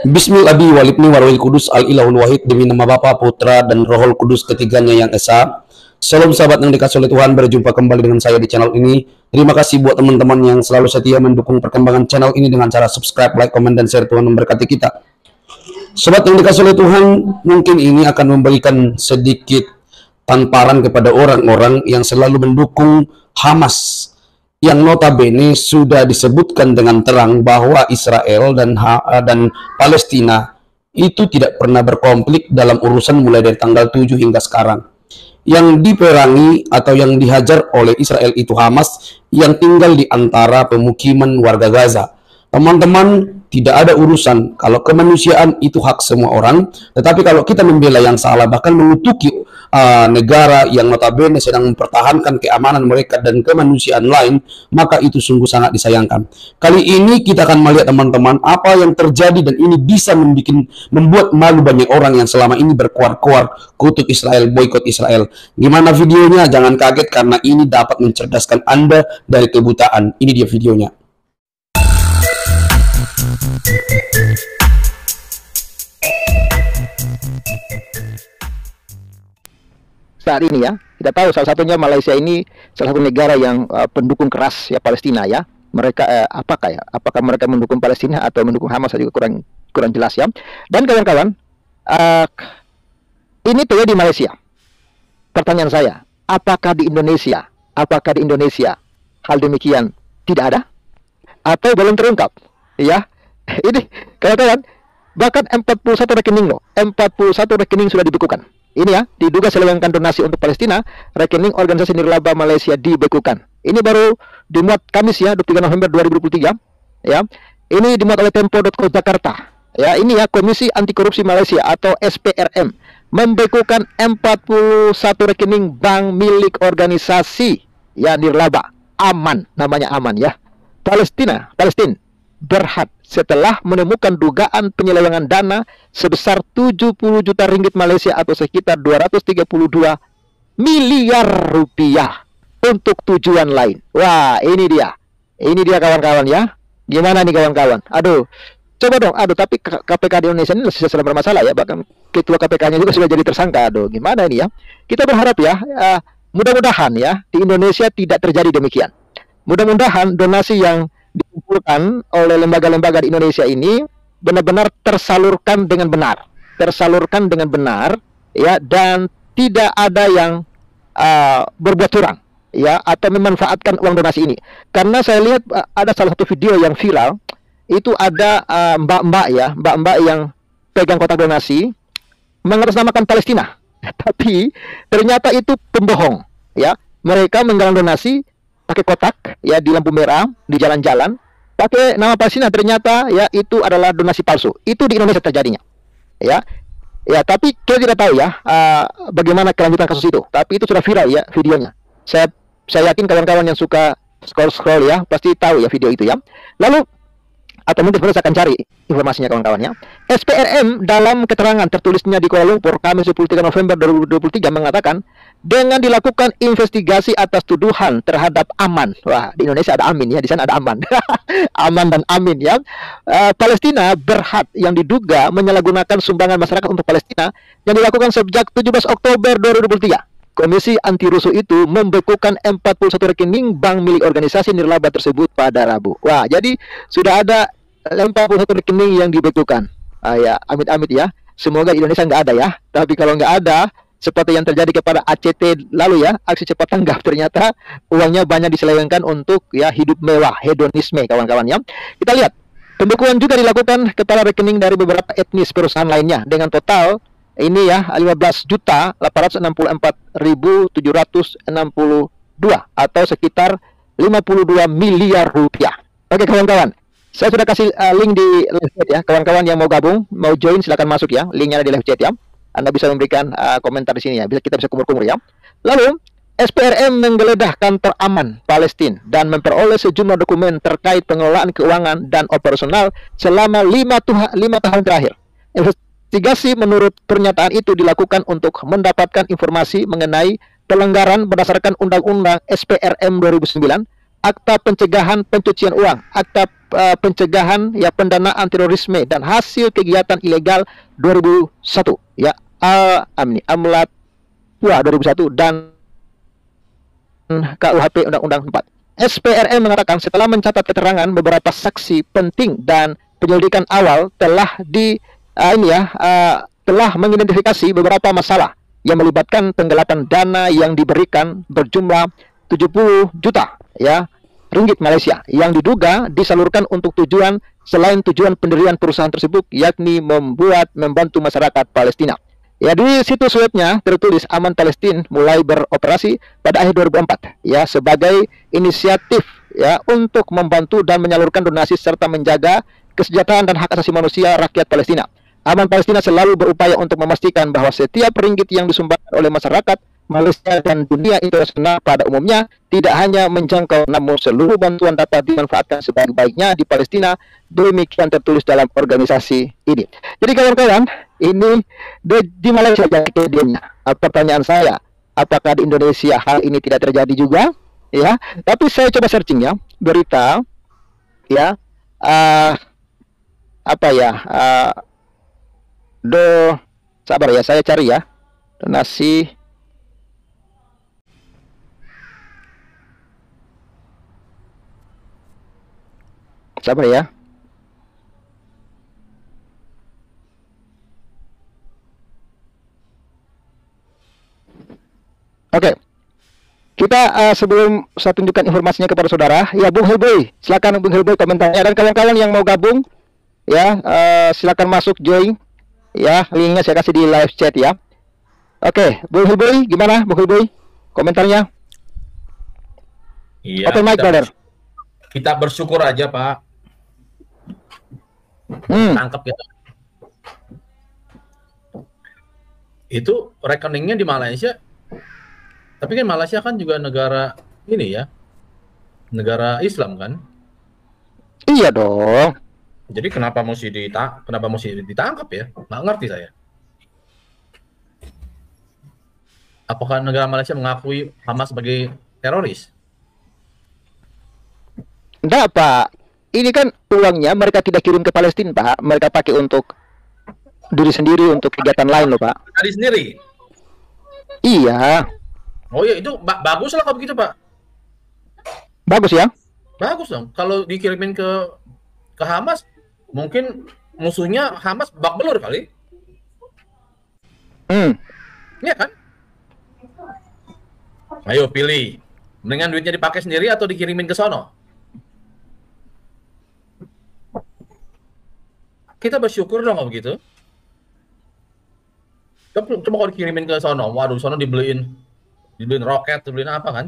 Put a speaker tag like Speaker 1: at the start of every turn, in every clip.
Speaker 1: Bismillahi walibni warwil kudus al ilahul wahid, demi nama Bapa, Putra, dan Rohul Kudus ketiganya yang esa. Salam sahabat yang dikasih oleh Tuhan, berjumpa kembali dengan saya di channel ini. Terima kasih buat teman-teman yang selalu setia mendukung perkembangan channel ini dengan cara subscribe, like, komen, dan share. Tuhan memberkati kita. Sobat yang dikasih oleh Tuhan, mungkin ini akan memberikan sedikit tamparan kepada orang-orang yang selalu mendukung Hamas, yang notabene sudah disebutkan dengan terang bahwa Israel dan Palestina itu tidak pernah berkonflik dalam urusan mulai dari tanggal 7 hingga sekarang. Yang diperangi atau yang dihajar oleh Israel itu Hamas yang tinggal di antara pemukiman warga Gaza. Teman-teman, tidak ada urusan kalau kemanusiaan itu hak semua orang, tetapi kalau kita membela yang salah, bahkan mengutuki negara yang notabene sedang mempertahankan keamanan mereka dan kemanusiaan lain, maka itu sungguh sangat disayangkan. Kali ini kita akan melihat teman-teman apa yang terjadi, dan ini bisa membuat malu banyak orang yang selama ini berkuar-kuar kutuk Israel, boykot Israel. Gimana videonya? Jangan kaget karena ini dapat mencerdaskan Anda dari kebutaan. Ini dia videonya.
Speaker 2: Saat ini ya, kita tahu salah satunya Malaysia ini salah satu negara yang pendukung keras ya Palestina ya. Mereka apakah mereka mendukung Palestina atau mendukung Hamas juga kurang jelas ya. Dan kawan-kawan, ini terjadi di Malaysia. Pertanyaan saya, apakah di Indonesia hal demikian tidak ada atau belum terungkap? Ya, ini kawan-kawan, bahkan 41 rekening loh, 41 rekening sudah dibekukan. Ini ya, diduga selewengkan donasi untuk Palestina, rekening organisasi nirlaba Malaysia dibekukan. Ini baru dimuat Kamis ya, 23 November 2023 ya. Ini dimuat oleh Tempo.co Jakarta. Ya, ini ya, Komisi Anti Korupsi Malaysia atau SPRM membekukan 41 rekening bank milik organisasi ya nirlaba Aman, namanya Aman ya. Palestina Berhad setelah menemukan dugaan penyelewengan dana sebesar 70 juta ringgit Malaysia atau sekitar 232 miliar rupiah untuk tujuan lain. Wah, ini dia kawan-kawan ya. Gimana nih kawan-kawan? Aduh, coba dong. Aduh, tapi KPK di Indonesia ini sedang bermasalah ya. Bahkan ketua KPK-nya juga sudah jadi tersangka. Aduh, gimana ini ya? Kita berharap ya, mudah-mudahan ya di Indonesia tidak terjadi demikian. Mudah-mudahan donasi yang dikumpulkan oleh lembaga-lembaga di Indonesia ini benar-benar tersalurkan dengan benar ya, dan tidak ada yang berbuat curang ya atau memanfaatkan uang donasi ini. Karena saya lihat ada salah satu video yang viral, itu ada mbak-mbak yang pegang kotak donasi mengatasnamakan Palestina tapi ternyata itu pembohong ya. Mereka menggalang donasi pakai kotak ya di lampu merah di jalan-jalan pakai nama Palestina, ternyata ya itu adalah donasi palsu. Itu di Indonesia terjadinya ya. Tapi kita tidak tahu ya bagaimana kelanjutan kasus itu, tapi itu sudah viral ya videonya. Saya yakin kawan-kawan yang suka scroll ya pasti tahu ya video itu ya. Lalu atau mungkin saya akan cari informasinya kawan-kawan ya. SPRM dalam keterangan tertulisnya di Kuala Lumpur Kamis 23 November 2023 mengatakan, dengan dilakukan investigasi atas tuduhan terhadap Aman. Wah, di Indonesia ada Amin ya, di sana ada Aman. Aman dan Amin ya. Palestina Berhad yang diduga menyalahgunakan sumbangan masyarakat untuk Palestina yang dilakukan sejak 17 Oktober 2023. Komisi anti rusuh itu membekukan 41 rekening bank milik organisasi nirlaba tersebut pada Rabu. Wah, jadi sudah ada 41 rekening yang dibekukan. Ya, amit-amit ya. Semoga di Indonesia nggak ada ya. Tapi kalau nggak ada, seperti yang terjadi kepada ACT lalu ya, aksi cepat tanggap, ternyata uangnya banyak diselewengkan untuk ya hidup mewah, hedonisme kawan-kawan ya. Kita lihat, pembekuan juga dilakukan kepada rekening dari beberapa etnis perusahaan lainnya dengan total ini ya 15.864.762 atau sekitar 52 miliar rupiah. Oke kawan-kawan, saya sudah kasih link di live chat ya. Kawan-kawan yang mau gabung, mau join silakan masuk ya. Linknya ada di live chat ya. Anda bisa memberikan komentar di sini ya. Kita bisa kumur-kumur ya. Lalu SPRM menggeledah kantor Aman Palestina dan memperoleh sejumlah dokumen terkait pengelolaan keuangan dan operasional selama 5 tahun terakhir. Investigasi menurut pernyataan itu dilakukan untuk mendapatkan informasi mengenai pelanggaran berdasarkan Undang-Undang SPRM 2009 Akta Pencegahan Pencucian Uang, Akta Pencegahan ya pendanaan terorisme dan hasil kegiatan ilegal 2001 ya, Amlat 2001 dan KUHP Undang-Undang 4. SPRM mengatakan setelah mencatat keterangan beberapa saksi penting dan penyelidikan awal telah telah mengidentifikasi beberapa masalah yang melibatkan penggelapan dana yang diberikan berjumlah 70 juta ya ringgit Malaysia yang diduga disalurkan untuk tujuan selain tujuan pendirian perusahaan tersebut, yakni membantu masyarakat Palestina. Ya, di situs webnya tertulis Aman Palestina mulai beroperasi pada akhir 2004 ya sebagai inisiatif ya untuk membantu dan menyalurkan donasi serta menjaga kesejahteraan dan hak asasi manusia rakyat Palestina. Aman Palestina selalu berupaya untuk memastikan bahwa setiap ringgit yang disumbangkan oleh masyarakat Malaysia dan dunia internasional pada umumnya tidak hanya menjangkau, namun seluruh bantuan dapat dimanfaatkan sebaik-baiknya di Palestina. Demikian tertulis dalam organisasi ini. Jadi kawan-kawan, ini di Malaysia kejadiannya. Pertanyaan saya, apakah di Indonesia hal ini tidak terjadi juga? Ya, tapi saya coba searching ya berita, ya, sabar ya, saya cari ya donasi. Sabar ya. Oke. Kita sebelum saya tunjukkan informasinya kepada saudara, ya Bung Helboy, silakan Bung Helboy komentarnya, dan kawan-kawan yang mau gabung, ya silakan masuk join, ya linknya saya kasih di live chat ya. Oke, Bung Helboy, gimana Bung Helboy komentarnya?
Speaker 3: Iya.
Speaker 2: Open mic, brother.
Speaker 3: Kita bersyukur aja Pak. Tangkap ya. Itu rekeningnya di Malaysia. Tapi kan Malaysia kan juga negara ini ya, negara Islam kan?
Speaker 2: Iya dong.
Speaker 3: Jadi kenapa mesti ditangkap ya? Nggak ngerti saya. Apakah negara Malaysia mengakui Hamas sebagai teroris?
Speaker 2: Enggak, Pak. Ini kan uangnya mereka tidak kirim ke Palestina, Pak. Mereka pakai untuk diri sendiri, untuk kegiatan lain loh, Pak.
Speaker 3: Diri sendiri?
Speaker 2: Iya.
Speaker 3: Oh iya, itu bagus lah kalau begitu, Pak.
Speaker 2: Bagus ya?
Speaker 3: Bagus dong. Kalau dikirimin ke Hamas, mungkin musuhnya Hamas bak belur kali. Iya kan? Ayo pilih. Mendingan duitnya dipakai sendiri atau dikirimin ke sono? Kita bersyukur dong kalau begitu. Cuma kalau dikirimin ke sono, waduh, sono dibeliin roket, dibeliin apa kan?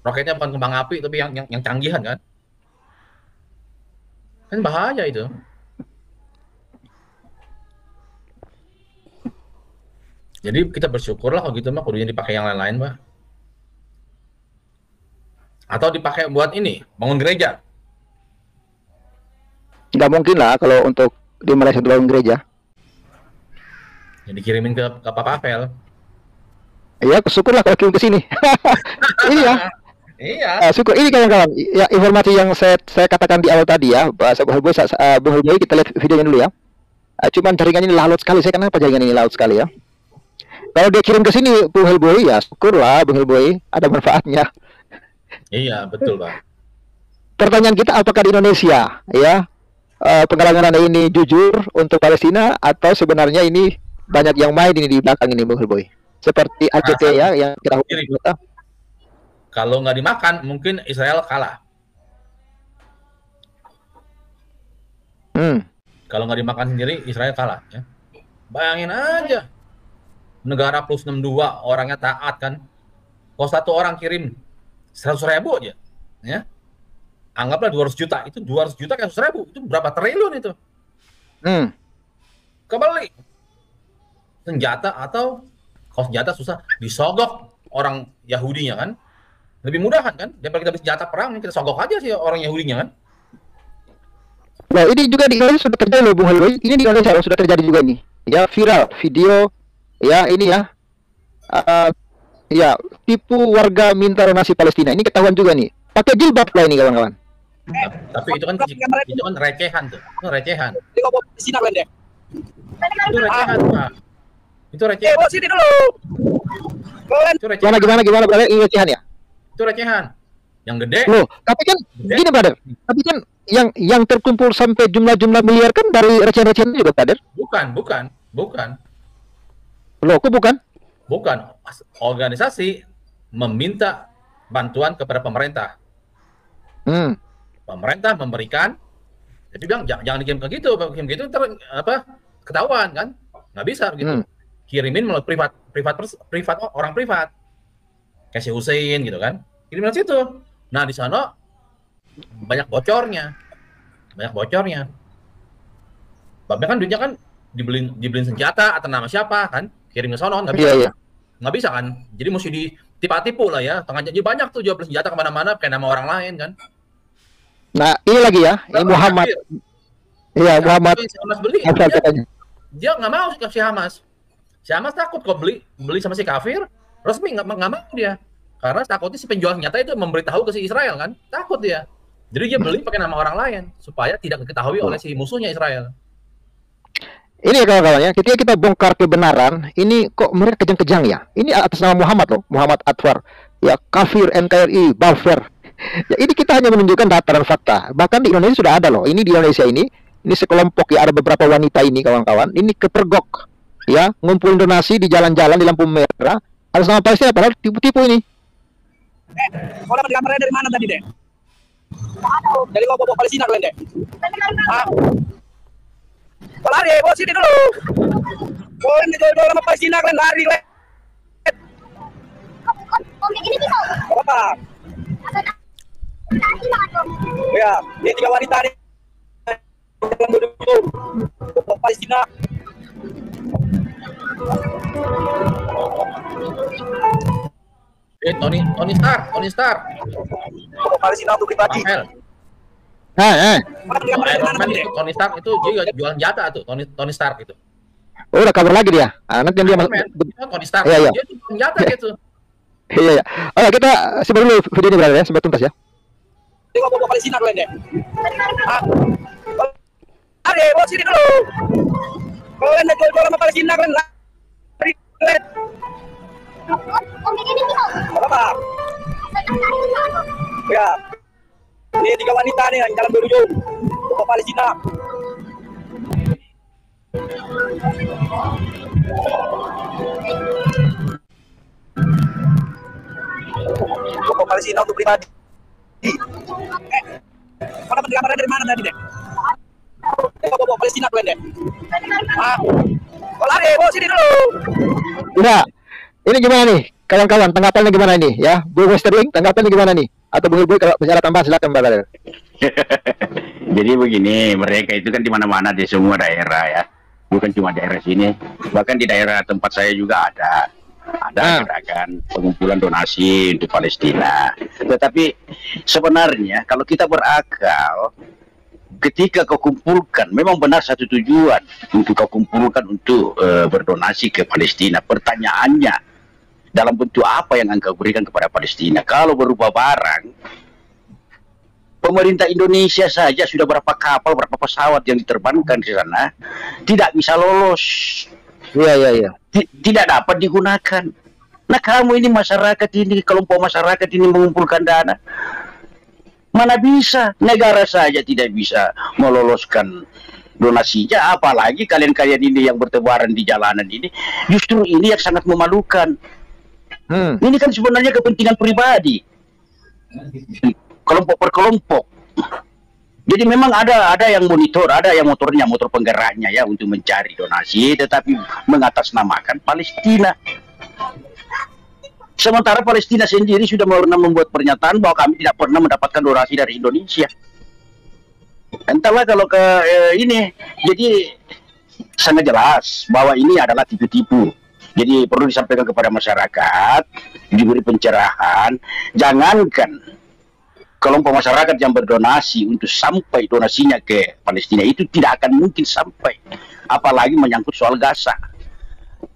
Speaker 3: Roketnya bukan kembang api, tapi yang canggihan kan? Kan bahaya itu. Jadi kita bersyukurlah kalau gitu mah, kudunya dipakai yang lain-lain, Pak. Atau dipakai buat ini, bangun gereja.
Speaker 2: Nggak mungkin lah kalau untuk di Malaysia bangun gereja.
Speaker 3: Ya dikirimin ke Papa Apel.
Speaker 2: Iya, syukurlah kalau kirim ke sini. Ini ya.
Speaker 3: Iya.
Speaker 2: Syukur. Ini kawan-kawan, ya informasi yang saya katakan di awal tadi ya, Bung Helboy, kita lihat videonya dulu ya. Cuman jaringan ini lalut sekali. Saya kenapa jaringan ini lalut sekali ya? Kalau dia kirim ke sini, Bung Helboy, ya syukurlah Bung Helboy, ada manfaatnya.
Speaker 3: Iya, betul, Pak.
Speaker 2: Pertanyaan kita, apakah di Indonesia ya penggalangan dana ini jujur untuk Palestina, atau sebenarnya ini banyak yang main ini di belakang ini, Bung Helboy? Seperti ACT ya yang kita
Speaker 3: kalau nggak dimakan, mungkin Israel kalah. Kalau nggak dimakan sendiri, Israel kalah. Ya. Bayangin aja, negara plus 62, orangnya taat kan. Kalau satu orang kirim 100.000 aja, ya, anggaplah 200 juta. Itu 200 juta kan 100.000, itu berapa triliun itu? Kebalik. Senjata, atau kalau senjata susah, disogok orang Yahudinya kan. Lebih mudah kan? Daripada kita beli senjata perang, kita sogok aja sih orang Yahudinya kan.
Speaker 2: Nah, ini juga di Indonesia sudah terjadi loh, Bung Helboy. Ini di Indonesia sudah terjadi juga nih. Ya, viral video ya ini ya. Ya, tipu warga minta donasi Palestina. Ini ketahuan juga nih. pakai jilbab lah ini kawan-kawan.
Speaker 3: Tapi itu kan recehan tuh. Itu recehan.
Speaker 1: Di kau sini deh.
Speaker 3: Itu recehan, Pak. Itu recehan.
Speaker 1: Sini dulu.
Speaker 3: Itu recehan.
Speaker 2: Gimana brother, ini recehan ya?
Speaker 3: Itu recehan. Yang gede.
Speaker 2: Loh, tapi kan gini brother. Tapi kan yang terkumpul sampai jumlah-jumlah miliar kan dari recehan-recehan juga brother.
Speaker 3: Bukan.
Speaker 2: Loh, kok bukan?
Speaker 3: Bukan. Organisasi meminta bantuan kepada pemerintah. Pemerintah memberikan, tapi bilang jangan dikirim ke gitu, ketahuan kan? Nggak bisa begitu. Kirimin melalui privat orang privat. Kayak si Hussein gitu kan. Kirimin ke situ. Nah, di sana banyak bocornya. Babnya kan duitnya kan dibeliin senjata atau nama siapa kan? Kirim ke sana nggak bisa.
Speaker 2: Iya.
Speaker 3: Nggak bisa kan? Jadi mesti ditipu lah ya. Jadi banyak tuh jual beli senjata kemana-mana kayak nama orang lain kan.
Speaker 2: Nah, ini lagi ya, ini Muhammad. Iya, Muhammad.
Speaker 3: Si Hamas beli, dia nggak mau si Hamas. Si Hamas takut kok beli sama si kafir, resmi nggak mau dia. Karena takutnya si penjual senjata itu memberitahu ke si Israel kan, takut dia. Jadi dia beli pakai nama orang lain supaya tidak diketahui oleh si musuhnya Israel.
Speaker 2: Ini ya kawan-kawan ya, ketika kita bongkar kebenaran, ini kok mereka kejang-kejang ya. Ini atas nama Muhammad loh, Muhammad Atwar. Ya, kafir, NKRI, Balfer. Ya, ini kita hanya menunjukkan data dan fakta. Bahkan di Indonesia sudah ada loh. Ini di Indonesia ini sekelompok ya, ada beberapa wanita ini kawan-kawan. Ini kepergok ya, ngumpulin donasi di jalan-jalan di lampu merah. Atas nama Palestina, padahal tipu-tipu ini.
Speaker 1: Kau dapat gambarnya dari mana tadi deh? Dari kau bawa Palestina kalian deh. Kau lari, bawa sini dulu. Kau ini jual sama Palestina kalian lari. Apa? Ya, ini 3 wanita nih. Palestina.
Speaker 3: Tony Stark.
Speaker 1: Palestina untuk pribadi.
Speaker 3: Iron Man itu Tony Stark itu juga jualan senjata tuh, Tony Stark itu.
Speaker 2: Oh, udah kabar lagi dia. Nanti dia masuk.
Speaker 3: Tony Stark
Speaker 2: iya.
Speaker 3: Dia jualan senjata gitu.
Speaker 2: Iya. Oke, kita sebar dulu video ini berada ya, sampai tuntas ya.
Speaker 1: Ini kau bawa Palestina kalian deh. Lari, bawa sini dulu. Kalian jual sama Palestina kalian lari. Apa? Ya. Ini 3 wanita nih yang jalan berujung. Bawa Palestina. Bawa Palestina untuk pribadi. Kau dapat gambarnya dari mana tadi deh? Kau bawa Palestina kalian deh. Kau lari, bawa sini dulu.
Speaker 2: Udah. Ini gimana nih? Kawan-kawan, tanggapannya gimana ini? Ya, Bu Westerling, tanggapannya gimana nih? Atau Bung Ibu kalau bicara tambah silakan Mbak Badar.
Speaker 4: Jadi begini, mereka itu kan di mana-mana di semua daerah ya. Bukan cuma daerah sini, bahkan di daerah tempat saya juga ada gerakan pengumpulan donasi untuk Palestina. Tetapi sebenarnya kalau kita berakal, ketika kau kumpulkan, memang benar satu tujuan untuk kau kumpulkan untuk berdonasi ke Palestina. Pertanyaannya, dalam bentuk apa yang engkau berikan kepada Palestina? Kalau berupa barang, pemerintah Indonesia saja sudah berapa kapal, berapa pesawat yang diterbangkan ke sana, tidak bisa lolos.
Speaker 2: Iya.
Speaker 4: Tidak dapat digunakan. Nah, kamu ini masyarakat ini, kelompok masyarakat ini mengumpulkan dana. Mana bisa, negara saja tidak bisa meloloskan donasinya, apalagi kalian-kalian ini yang bertebaran di jalanan ini. Justru ini yang sangat memalukan. Ini kan sebenarnya kepentingan pribadi, kelompok per kelompok. Jadi memang ada yang monitor, ada yang motor penggeraknya ya untuk mencari donasi, tetapi mengatasnamakan Palestina. Sementara Palestina sendiri sudah pernah membuat pernyataan bahwa kami tidak pernah mendapatkan donasi dari Indonesia. Entahlah kalau ke ini, jadi sangat jelas bahwa ini adalah tipu-tipu. Jadi perlu disampaikan kepada masyarakat, diberi pencerahan, jangankan kelompok masyarakat yang berdonasi untuk sampai donasinya ke Palestina itu tidak akan mungkin sampai, apalagi menyangkut soal Gaza.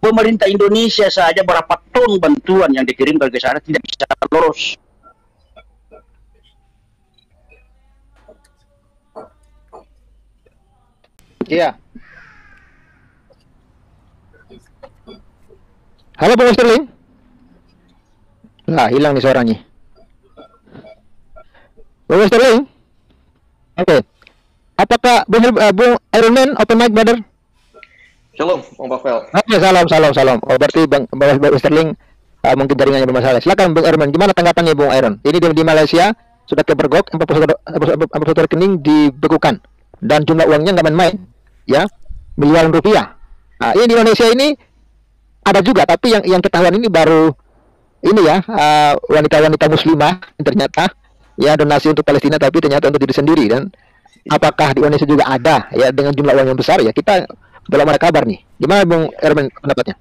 Speaker 4: Pemerintah Indonesia saja berapa ton bantuan yang dikirimkan ke sana tidak bisa lolos.
Speaker 2: Iya. Halo Bung Sterling. Nah, hilang nih suaranya. Bung Sterling. Oke. Apakah Bung Iron Man open mic, brother?
Speaker 5: Shalom, Bang Pavel.
Speaker 2: Oke, salam. Oh, berarti Bang Sterling mungkin jaringannya bermasalah. Silakan Bung Iron, gimana tanggapannya Bung Iron? Ini di Malaysia sudah kebergok, 41 rekening dibekukan dan jumlah uangnya nggak main-main, ya, miliaran rupiah. Nah, ini di Indonesia ini ada juga, tapi yang ketahuan ini baru ini ya, wanita-wanita muslimah ternyata ya donasi untuk Palestina, tapi ternyata untuk diri sendiri. Dan apakah di Indonesia juga ada ya dengan jumlah uang yang besar? Ya kita belum ada kabar nih. Gimana Bung Ermen pendapatnya?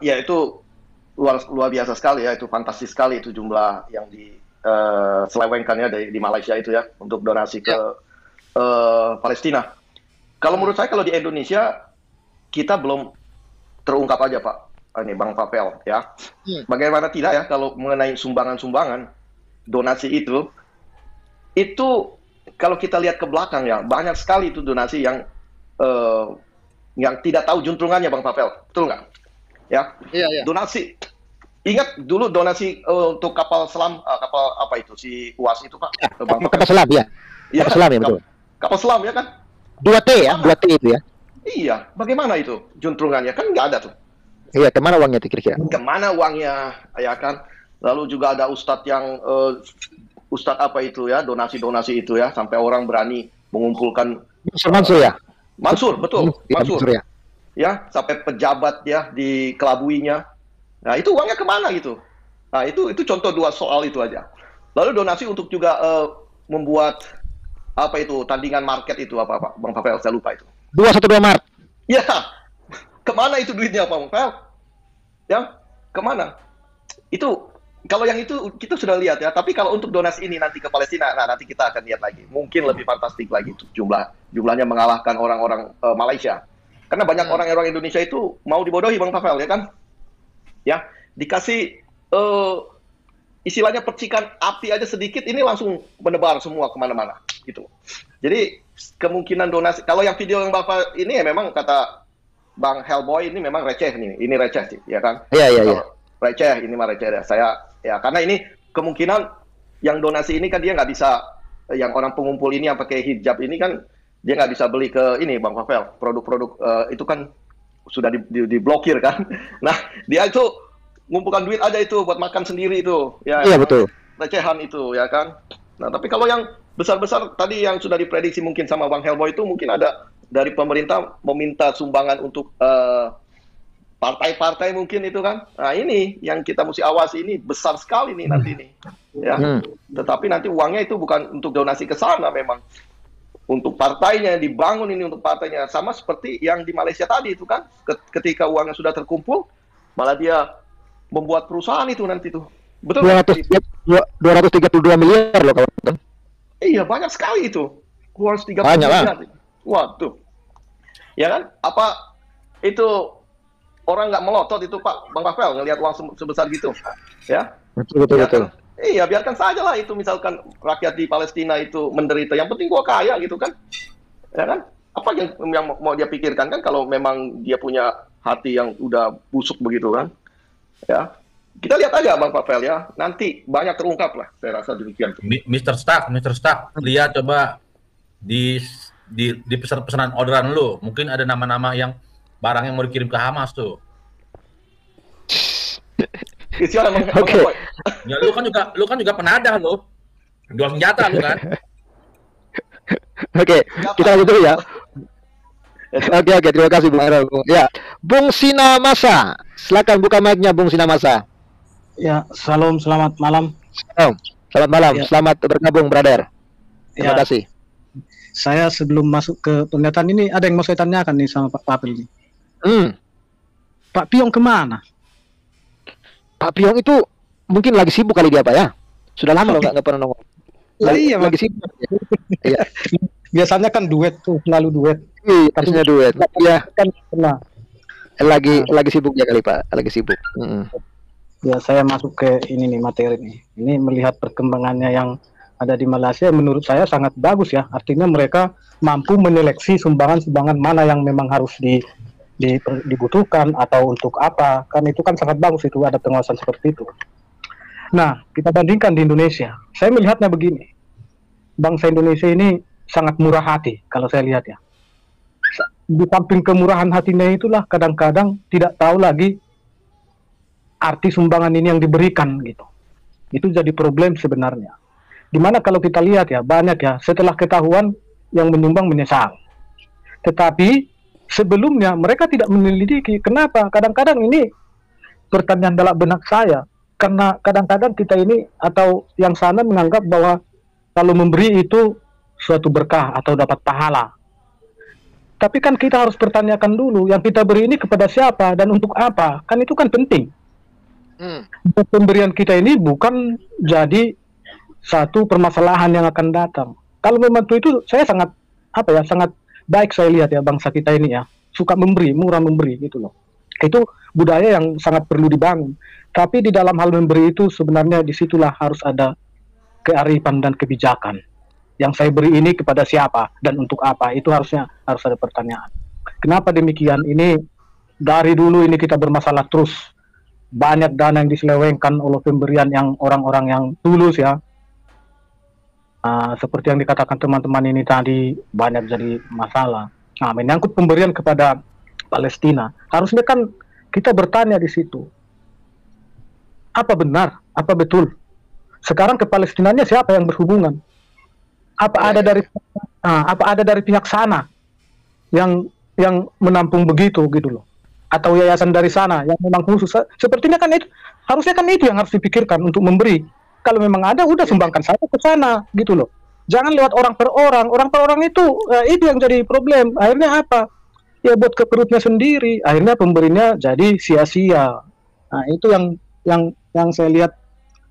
Speaker 5: Ya itu luar biasa sekali ya, itu fantastis sekali itu jumlah yang diselewengkan ya di Malaysia itu ya untuk donasi ke Palestina. Kalau menurut saya kalau di Indonesia kita belum terungkap aja Pak, ini Bang Pavel ya. Bagaimana tidak ya kalau mengenai sumbangan-sumbangan donasi itu kalau kita lihat ke belakang ya banyak sekali itu donasi yang tidak tahu juntrungannya Bang Pavel, betul nggak? Ya, iya. Donasi. Ingat dulu donasi untuk kapal selam, kapal apa itu si UAS itu Pak?
Speaker 2: Ya, kapal selam ya. Kapal selam ya betul.
Speaker 5: Kapal selam ya kan?
Speaker 2: 2T ya, 2T itu ya.
Speaker 5: Iya, bagaimana itu juntrungannya? Kan nggak ada tuh.
Speaker 2: Iya, kemana uangnya itu kira-kira?
Speaker 5: Kemana uangnya, ya kan? Lalu juga ada ustadz yang ustadz apa itu ya, donasi-donasi itu ya, sampai orang berani mengumpulkan.
Speaker 2: Mansur ya?
Speaker 5: Mansur, betul.
Speaker 2: Mansur ya.
Speaker 5: Ya, sampai pejabat ya dikelabuinya. Nah, itu uangnya kemana gitu? Nah, itu contoh dua soal itu aja. Lalu donasi untuk juga membuat apa itu tandingan market itu apa Bang Pavel, saya lupa itu.
Speaker 2: 212 Maret.
Speaker 5: Ya, kemana itu duitnya Bang Pavel? Ya, kemana? Itu kalau yang itu kita sudah lihat ya. Tapi kalau untuk donasi ini nanti ke Palestina, nah nanti kita akan lihat lagi. Mungkin lebih fantastik lagi itu jumlahnya mengalahkan orang-orang Malaysia. Karena banyak orang Indonesia itu mau dibodohi Bang Pavel ya kan? Ya, dikasih istilahnya percikan api aja sedikit ini langsung menebar semua kemana-mana gitu. Jadi kemungkinan donasi kalau yang video yang Bapak ini ya memang kata Bang Hellboy ini memang receh nih, ini receh sih ya kan?
Speaker 2: Iya.
Speaker 5: Receh, ini mah receh ya. Saya ya karena ini kemungkinan yang donasi ini kan dia nggak bisa, yang orang pengumpul ini yang pakai hijab ini kan dia nggak bisa beli ke ini Bang Pavel, produk-produk itu kan sudah diblokir kan. Nah, dia itu ngumpulkan duit aja itu buat makan sendiri itu. Ya,
Speaker 2: iya betul.
Speaker 5: Recehan itu ya kan. Nah, tapi kalau yang besar-besar tadi yang sudah diprediksi mungkin sama Bang Hellboy itu mungkin ada dari pemerintah meminta sumbangan untuk partai-partai mungkin itu kan. Nah, ini yang kita mesti awasi, ini besar sekali nih nanti nih. Ya. Tetapi nanti uangnya itu bukan untuk donasi ke sana memang. Untuk partainya dibangun ini untuk partainya sama seperti yang di Malaysia tadi itu kan ketika uangnya sudah terkumpul malah dia membuat perusahaan itu nanti tuh betul
Speaker 2: 232 miliar loh kawan.
Speaker 5: Iya banyak sekali itu 230
Speaker 2: banyak
Speaker 5: miliar. Waduh ya kan apa itu orang nggak melotot itu Pak Bang Pavel ngelihat uang sebesar gitu ya
Speaker 2: betul.
Speaker 5: Iya, biarkan saja lah itu misalkan rakyat di Palestina itu menderita. Yang penting gua kaya gitu kan. Ya kan? Apa yang mau dia pikirkan kan kalau memang dia punya hati yang udah busuk begitu kan. Ya. Kita lihat aja Bang Pavel ya. Nanti banyak terungkap lah. Saya rasa demikian.
Speaker 3: Mr. Stark, lihat coba di pesanan orderan lu. Mungkin ada nama-nama yang barang yang mau dikirim ke Hamas tuh.
Speaker 5: Oke.
Speaker 3: Ya lu kan juga penadah lu. Jual senjata lu kan.
Speaker 2: Oke, kita lanjut dulu ya. Oke, terima kasih Bung Erol. Ya, Bung Sinamasa. Silakan buka mic-nya Bung Sinamasa.
Speaker 6: Ya, selamat malam.
Speaker 2: Selamat malam.
Speaker 6: Ya.
Speaker 2: Selamat bergabung, brother. Terima kasih.
Speaker 6: Saya sebelum masuk ke pernyataan ini ada yang mau saya tanyakan nih sama Pak Papel ini. Pak Piong kemana?
Speaker 2: Pak Piong itu mungkin lagi sibuk kali dia Pak ya. Sudah lama loh nggak pernah nongol. Lagi sibuk. Iya.
Speaker 6: Biasanya kan duet tuh, selalu duet.
Speaker 2: Iya, pastinya duet. Iya.
Speaker 6: Kan pernah.
Speaker 2: Lagi sibuk ya kali Pak. Lagi sibuk.
Speaker 6: Ya saya masuk ke ini nih materi nih. Ini melihat perkembangannya yang ada di Malaysia, menurut saya sangat bagus ya. Artinya mereka mampu menyeleksi sumbangan-sumbangan mana yang memang harus dibutuhkan atau untuk apa. Kan itu kan sangat bagus itu, ada pengawasan seperti itu. Nah, kita bandingkan di Indonesia. Saya melihatnya begini. Bangsa Indonesia ini sangat murah hati kalau saya lihat ya. Di samping kemurahan hatinya itulah kadang-kadang tidak tahu lagi arti sumbangan ini yang diberikan gitu. Itu jadi problem sebenarnya. Dimana kalau kita lihat ya, banyak ya, setelah ketahuan yang menyumbang menyesal. Tetapi sebelumnya mereka tidak menyelidiki. Kenapa? Kadang-kadang ini pertanyaan dalam benak saya. Karena kadang-kadang kita ini atau yang sana menganggap bahwa kalau memberi itu suatu berkah atau dapat pahala. Tapi kan kita harus pertanyakan dulu, yang kita beri ini kepada siapa dan untuk apa? Kan itu kan penting. Pemberian kita ini bukan jadi satu permasalahan yang akan datang. Kalau memang itu saya sangat sangat baik saya lihat ya bangsa kita ini ya, suka memberi, murah memberi gitu loh. Itu budaya yang sangat perlu dibangun. Tapi di dalam hal memberi itu sebenarnya disitulah harus ada kearifan dan kebijakan. Yang saya beri ini kepada siapa dan untuk apa, itu harus ada pertanyaan. Kenapa demikian? Ini dari dulu ini kita bermasalah terus. Banyak dana yang diselewengkan oleh pemberian yang orang-orang yang tulus ya. Seperti yang dikatakan teman-teman ini tadi, banyak jadi masalah. Nah, menyangkut pemberian kepada Palestina, harusnya kan kita bertanya di situ. Apa benar? Apa betul? Sekarang ke Palestinanya siapa yang berhubungan? Apa ada dari pihak sana yang menampung begitu gitu loh? Atau yayasan dari sana yang memang khusus? Sepertinya kan itu harusnya kan itu yang harus dipikirkan untuk memberi. Kalau memang ada, udah sumbangkan saja ke sana gitu loh. Jangan lewat orang per orang itu yang jadi problem. Akhirnya apa? Ya buat ke perutnya sendiri. Akhirnya pemberinya jadi sia-sia. Nah itu yang saya lihat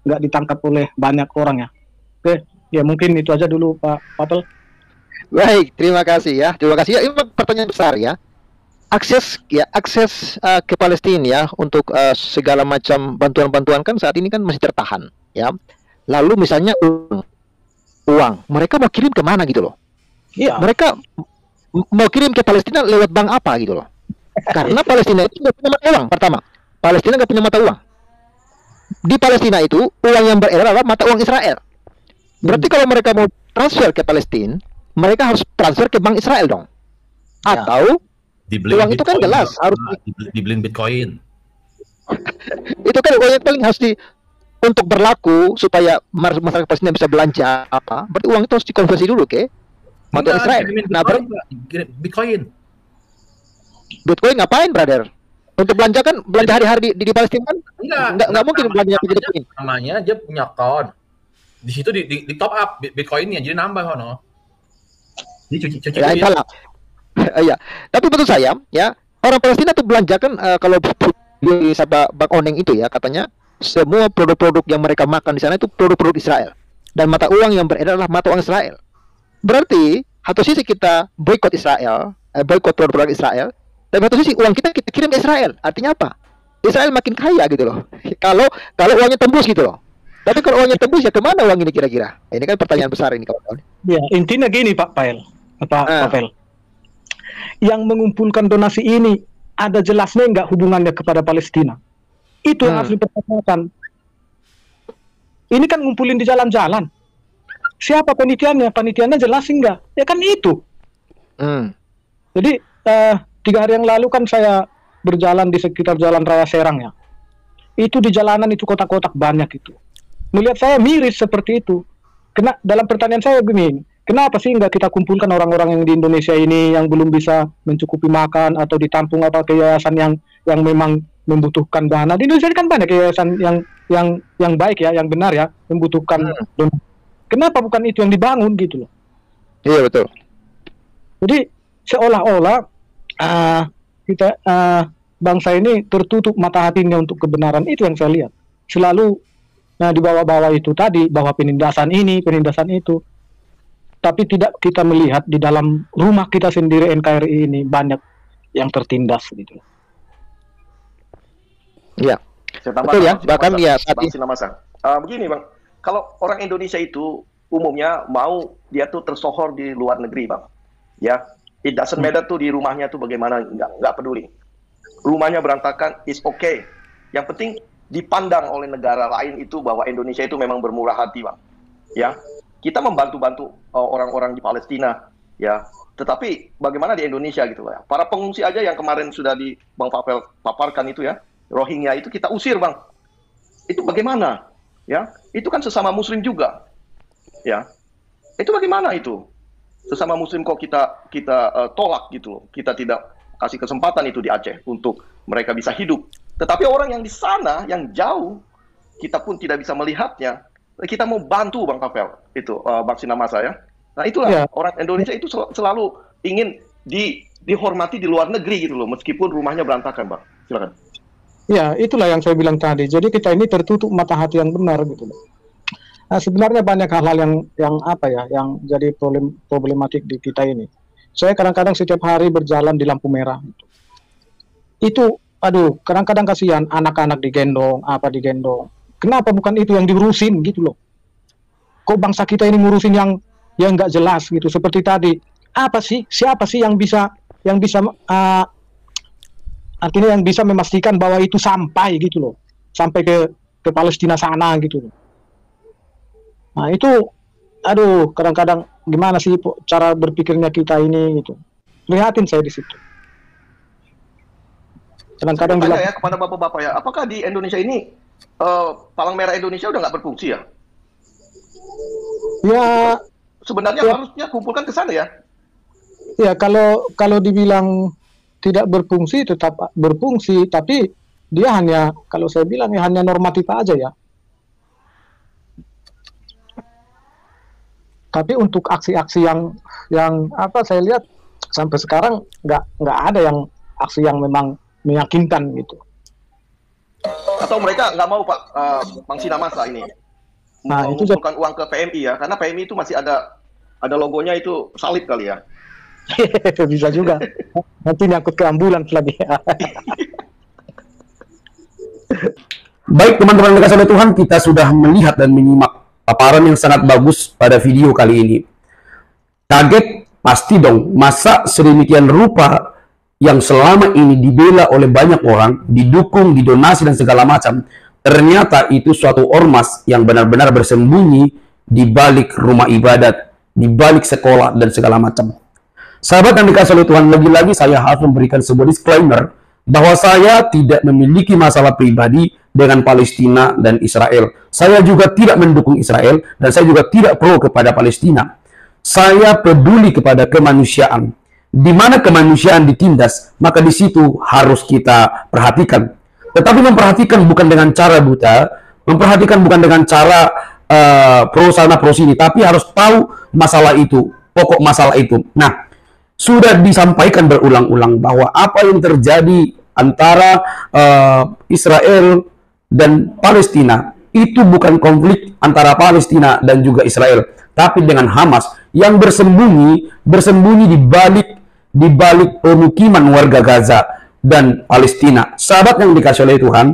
Speaker 6: nggak ditangkap oleh banyak orang ya. Oke, ya mungkin itu aja dulu Pak Patel.
Speaker 2: Baik, terima kasih ya. Terima kasih ya. Ini pertanyaan besar ya. Akses ke Palestina ya untuk segala macam bantuan-bantuan kan saat ini kan masih tertahan ya. Lalu misalnya uang, mereka mau kirim kemana gitu loh?
Speaker 6: Iya.
Speaker 2: Mereka mau kirim ke Palestina lewat bank apa gitu loh? Karena Palestina itu nggak punya mata uang. Pertama, Palestina nggak punya mata uang. Di Palestina itu uang yang beredar adalah mata uang Israel. Berarti kalau mereka mau transfer ke Palestina, mereka harus transfer ke bank Israel dong. Atau
Speaker 3: dibeli
Speaker 2: uang itu kan jelas harus
Speaker 3: dibeli Bitcoin.
Speaker 2: Itu kan uang yang paling harus untuk berlaku supaya masyarakat Palestina bisa belanja apa? Berarti uang itu harus dikonversi dulu ke mata Israel. Nah,
Speaker 3: Bitcoin
Speaker 2: ngapain, brother? Untuk belanja kan belanja hari-hari di Palestina kan? Enggak mungkin belanja di Bitcoin.
Speaker 3: Namanya dia punya account. Di situ di top up Bitcoinnya jadi nambah ono. Jadi cuci
Speaker 2: ya, salah. Iya. Tapi betul saya ya, orang Palestina tuh belanjakan kalau di Bank Oneng itu ya katanya semua produk-produk yang mereka makan di sana itu produk-produk Israel dan mata uang yang beredar adalah mata uang Israel. Berarti satu sisi kita boikot Israel, boikot produk-produk Israel, dan satu sisi uang kita kirim ke Israel. Artinya apa? Israel makin kaya gitu loh. Kalau uangnya tembus gitu loh. Tapi kalau uangnya tembus ya kemana uang ini kira-kira? Ini kan pertanyaan besar ini kawan-kawan.
Speaker 6: Ya intinya gini Pak Pael, Pavel. Yang mengumpulkan donasi ini ada jelasnya nggak hubungannya kepada Palestina? Itu yang harus dipertanyakan. Ini kan ngumpulin di jalan-jalan. Siapa panitianya? Panitianya jelasin nggak? Ya kan itu. Jadi 3 hari yang lalu kan saya berjalan di sekitar Jalan Raya Serang ya. Itu di jalanan itu kotak-kotak banyak itu. Melihat saya miris seperti itu. Dalam pertanyaan saya begini, kenapa sih nggak kita kumpulkan orang-orang yang di Indonesia ini yang belum bisa mencukupi makan atau ditampung apa ke yayasan yang memang membutuhkan dana. Di Indonesia kan banyak yayasan yang baik ya, yang benar ya, membutuhkan donasi. Kenapa bukan itu yang dibangun gitu loh?
Speaker 2: Iya betul.
Speaker 6: Jadi seolah-olah kita bangsa ini tertutup mata hatinya untuk kebenaran. Itu yang saya lihat. Selalu di bawah-bawah itu tadi, bahwa penindasan ini, penindasan itu. Tapi tidak kita melihat di dalam rumah kita sendiri NKRI ini banyak yang tertindas gitu.
Speaker 2: Iya. Betul ya, bahkan ya
Speaker 5: Bang Sinamasa. Begini Bang, kalau orang Indonesia itu umumnya mau dia tuh tersohor di luar negeri, Bang. Ya, it doesn't matter tuh di rumahnya tuh bagaimana, nggak peduli. Rumahnya berantakan, is okay. Yang penting dipandang oleh negara lain itu bahwa Indonesia itu memang bermurah hati, Bang. Ya, kita membantu-bantu orang-orang di Palestina, ya. Tetapi bagaimana di Indonesia gitu ya? Para pengungsi aja yang kemarin sudah di Bang Pavel paparkan itu ya, Rohingya itu kita usir, Bang. Itu bagaimana? Ya, itu kan sesama Muslim juga, ya. Itu bagaimana itu? Sesama Muslim kok kita tolak gitu loh. Kita tidak kasih kesempatan itu di Aceh untuk mereka bisa hidup. Tetapi orang yang di sana, yang jauh, kita pun tidak bisa melihatnya. Kita mau bantu, Bang Pavel, itu Bang Sinamasa ya. Nah itulah orang Indonesia itu selalu ingin dihormati di luar negeri gitu loh, meskipun rumahnya berantakan, Bang. Silakan.
Speaker 6: Ya, itulah yang saya bilang tadi. Jadi kita ini tertutup mata hati yang benar gitu loh. Nah, sebenarnya banyak hal-hal yang apa ya, yang jadi problematik di kita ini. Saya kadang-kadang setiap hari berjalan di lampu merah. Itu, aduh, kadang-kadang kasihan anak-anak digendong, apa digendong. Kenapa bukan itu yang diurusin gitu loh? Kok bangsa kita ini ngurusin yang nggak jelas gitu, seperti tadi. Apa sih, siapa sih yang bisa artinya yang bisa memastikan bahwa itu sampai gitu loh, sampai ke Palestina sana gitu loh. Nah itu, aduh, kadang-kadang gimana sih cara berpikirnya kita ini gitu. Lihatin saya di situ. Kadang-kadang
Speaker 5: tanya ya kepada bapak-bapak ya, apakah di Indonesia ini Palang Merah Indonesia udah nggak berfungsi ya?
Speaker 6: Ya,
Speaker 5: sebenarnya
Speaker 6: ya,
Speaker 5: harusnya kumpulkan ke sana ya.
Speaker 6: Ya, kalau dibilang tidak berfungsi, tetap berfungsi, tapi dia hanya, kalau saya bilang ya hanya normatif aja ya. Tapi untuk aksi-aksi yang apa, saya lihat sampai sekarang nggak ada yang aksi yang memang meyakinkan gitu.
Speaker 5: Atau mereka nggak mau, Pak, Bang Sinamasa ini mengumpulkan uang ke PMI ya, karena PMI itu masih ada logonya itu salib kali ya.
Speaker 6: Bisa juga. Nanti nyangkut ke ambulans lagi.
Speaker 1: Baik teman-teman yang dikasihi oleh Tuhan, kita sudah melihat dan menyimak paparan yang sangat bagus pada video kali ini. Kaget pasti dong, masa sedemikian rupa yang selama ini dibela oleh banyak orang, didukung, didonasi dan segala macam, ternyata itu suatu ormas yang benar-benar bersembunyi di balik rumah ibadat, di balik sekolah dan segala macam. Sahabat yang dikasihi oleh Tuhan, lagi-lagi saya harus memberikan sebuah disclaimer bahwa saya tidak memiliki masalah pribadi dengan Palestina dan Israel. Saya juga tidak mendukung Israel dan saya juga tidak pro kepada Palestina. Saya peduli kepada kemanusiaan. Di mana kemanusiaan ditindas, maka di situ harus kita perhatikan. Tetapi memperhatikan bukan dengan cara buta, memperhatikan bukan dengan cara pro sana pro sini, tapi harus tahu masalah itu, pokok masalah itu. Nah, sudah disampaikan berulang-ulang bahwa apa yang terjadi antara Israel dan Palestina itu bukan konflik antara Palestina dan juga Israel, tapi dengan Hamas yang bersembunyi di balik pemukiman warga Gaza dan Palestina. Sahabat yang dikasihi oleh Tuhan,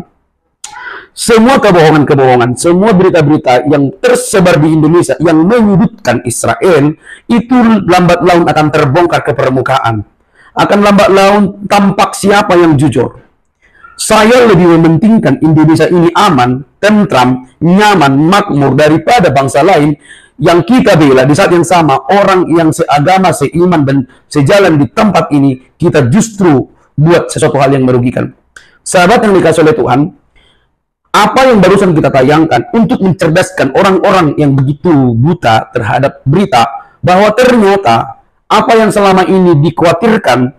Speaker 1: semua kebohongan-kebohongan, semua berita-berita yang tersebar di Indonesia yang menyudutkan Israel, itu lambat laun akan terbongkar ke permukaan. Akan lambat laun tampak siapa yang jujur. Saya lebih mementingkan Indonesia ini aman, tentram, nyaman, makmur daripada bangsa lain yang kita bela. Di saat yang sama, orang yang seagama, seiman, dan sejalan di tempat ini, kita justru buat sesuatu hal yang merugikan. Sahabat yang dikasihi oleh Tuhan, apa yang barusan kita tayangkan untuk mencerdaskan orang-orang yang begitu buta terhadap berita bahwa ternyata apa yang selama ini dikhawatirkan,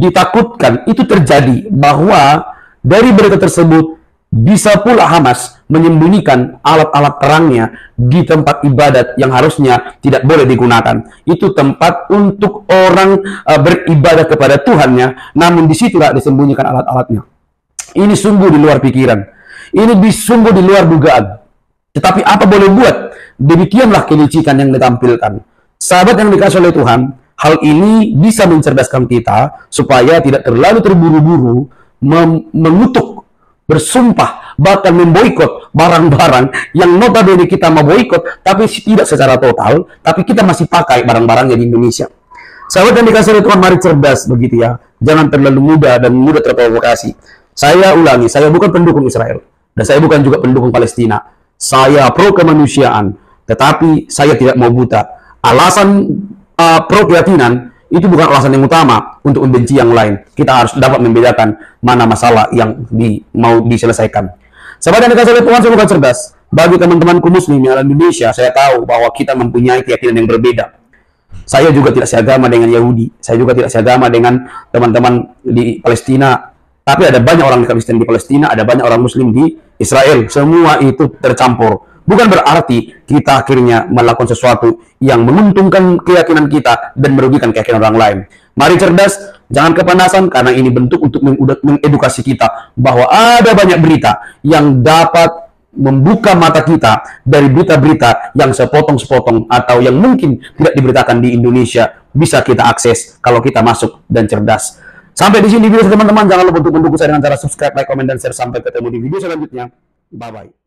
Speaker 1: ditakutkan, itu terjadi, bahwa dari berita tersebut bisa pula Hamas menyembunyikan alat-alat perangnya di tempat ibadat yang harusnya tidak boleh digunakan. Itu tempat untuk orang beribadah kepada Tuhannya, namun disitulah disembunyikan alat-alatnya. Ini sungguh di luar pikiran. Ini sungguh di luar dugaan. Tetapi apa boleh buat? Demikianlah kelicikan yang ditampilkan. Sahabat yang dikasihi oleh Tuhan, hal ini bisa mencerdaskan kita supaya tidak terlalu terburu-buru mengutuk, bersumpah bahkan memboikot barang-barang yang notabene kita mau boikot, tapi tidak secara total, tapi kita masih pakai barang-barangnya di Indonesia. Sahabat yang dikasih oleh Tuhan, mari cerdas begitu ya. Jangan terlalu mudah dan mudah terprovokasi. Saya ulangi, saya bukan pendukung Israel. Dan saya bukan juga pendukung Palestina. Saya pro kemanusiaan. Tetapi saya tidak mau buta. Alasan pro keyakinan itu bukan alasan yang utama untuk membenci yang lain. Kita harus dapat membedakan mana masalah yang mau diselesaikan. Sahabat yang dikasih oleh Tuhan, saya bukan cerdas. Bagi teman-temanku muslim yang ada di Indonesia, saya tahu bahwa kita mempunyai keyakinan yang berbeda. Saya juga tidak seagama dengan Yahudi. Saya juga tidak seagama dengan teman-teman di Palestina. Tapi ada banyak orang Kristen di Palestina, ada banyak orang Muslim di Israel. Semua itu tercampur. Bukan berarti kita akhirnya melakukan sesuatu yang menguntungkan keyakinan kita dan merugikan keyakinan orang lain. Mari cerdas, jangan kepanasan, karena ini bentuk untuk mengedukasi kita bahwa ada banyak berita yang dapat membuka mata kita dari berita-berita yang sepotong-sepotong atau yang mungkin tidak diberitakan di Indonesia, bisa kita akses kalau kita masuk dan cerdas. Sampai di sini video teman-teman, jangan lupa untuk mendukung saya dengan cara subscribe, like, komen, dan share. Sampai ketemu di video selanjutnya. Bye-bye.